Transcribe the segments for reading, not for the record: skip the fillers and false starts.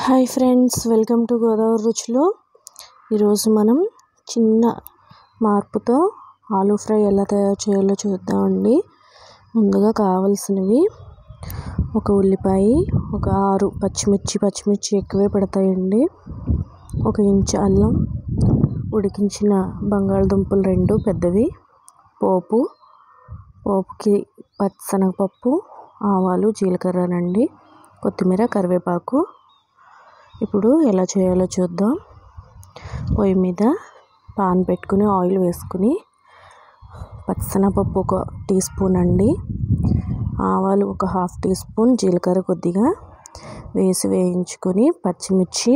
Hi friends, welcome to Godavari రుచులు. ఈరోజు మనం చిన్న మార్పుతో ఆలూ ఫ్రై ఎలా తయారు చేయాలో చూద్దామండి. ముందుగా కావాల్సినవి ఒక ఉల్లిపాయ, ఒక 6 పచ్చిమిర్చి ఎక్కువే పడతాయండి, 1 ఇంచు అల్లం, ఉడికించిన బంగాళదుంపలు 2 పెద్దవి, పోపుకి పచ్చనగపప్పు, ఆవాలు, జీలకర్రనండి, కొత్తిమీర, కరివేపాకు. ఇప్పుడు ఎలా చేయాలో చూద్దాం. పొయ్యి మీద పాన్ పెట్టుకుని ఆయిల్ వేసుకుని పచ్చనగపప్పు 1 టీ స్పూన్ అండి, ఆవాలు 1 హాఫ్ టీ స్పూన్, జీలకర్ర కొద్దిగా వేసి వేయించుకొని పచ్చిమిర్చి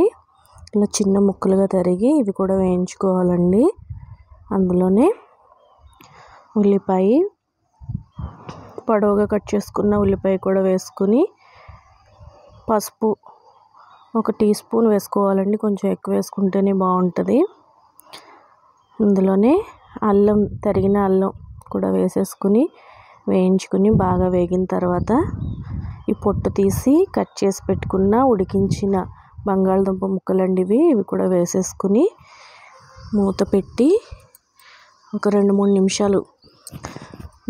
ఇలా చిన్న ముక్కలుగా తరిగి ఇవి కూడా వేయించుకోవాలండి. అందులోనే ఉల్లిపాయ పొడవుగా కట్ చేసుకున్న ఉల్లిపాయ కూడా వేసుకుని పసుపు 1 టీ స్పూన్ వేసుకోవాలండి, కొంచెం ఎక్కువ వేసుకుంటేనే బాగుంటుంది. ఇందులోనే తరిగిన అల్లం కూడా వేసేసుకుని వేయించుకుని బాగా వేగిన తర్వాత ఈ పొట్టు తీసి కట్ చేసి పెట్టుకున్న ఉడికించిన బంగాళదుంప ముక్కలండి ఇవి కూడా వేసేసుకుని మూత పెట్టి ఒక 2-3 నిమిషాలు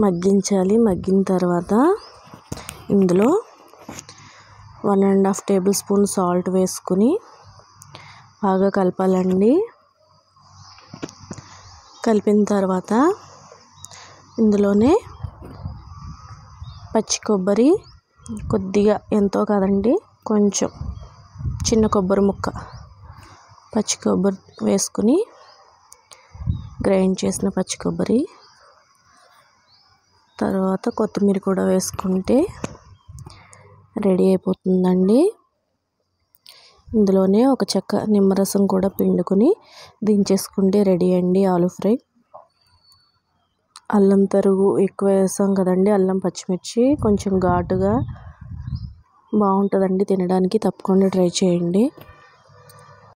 మగ్గించాలి. మగ్గిన తర్వాత ఇందులో 1.5 టేబుల్ స్పూన్ సాల్ట్ వేసుకుని బాగా కలపాలండి. కలిపిన తర్వాత ఇందులోనే పచ్చి కొబ్బరి కొద్దిగా, ఎంతో కాదండి, కొంచెం చిన్న కొబ్బరి ముక్క, పచ్చి కొబ్బరి వేసుకుని గ్రైండ్ చేసిన పచ్చి కొబ్బరి, తర్వాత కొత్తిమీర కూడా వేసుకుంటే రెడీ అయిపోతుందండి. ఇందులోనే ఒక చెక్క నిమ్మరసం కూడా పిండుకొని దించేసుకుంటే రెడీ అండి ఆలూ ఫ్రై. అల్లం తరుగు ఎక్కువ వేసాం కదండి, అల్లం పచ్చిమిర్చి కొంచెం ఘాటుగా బాగుంటుందండి తినడానికి, తప్పకుండా ట్రై చేయండి.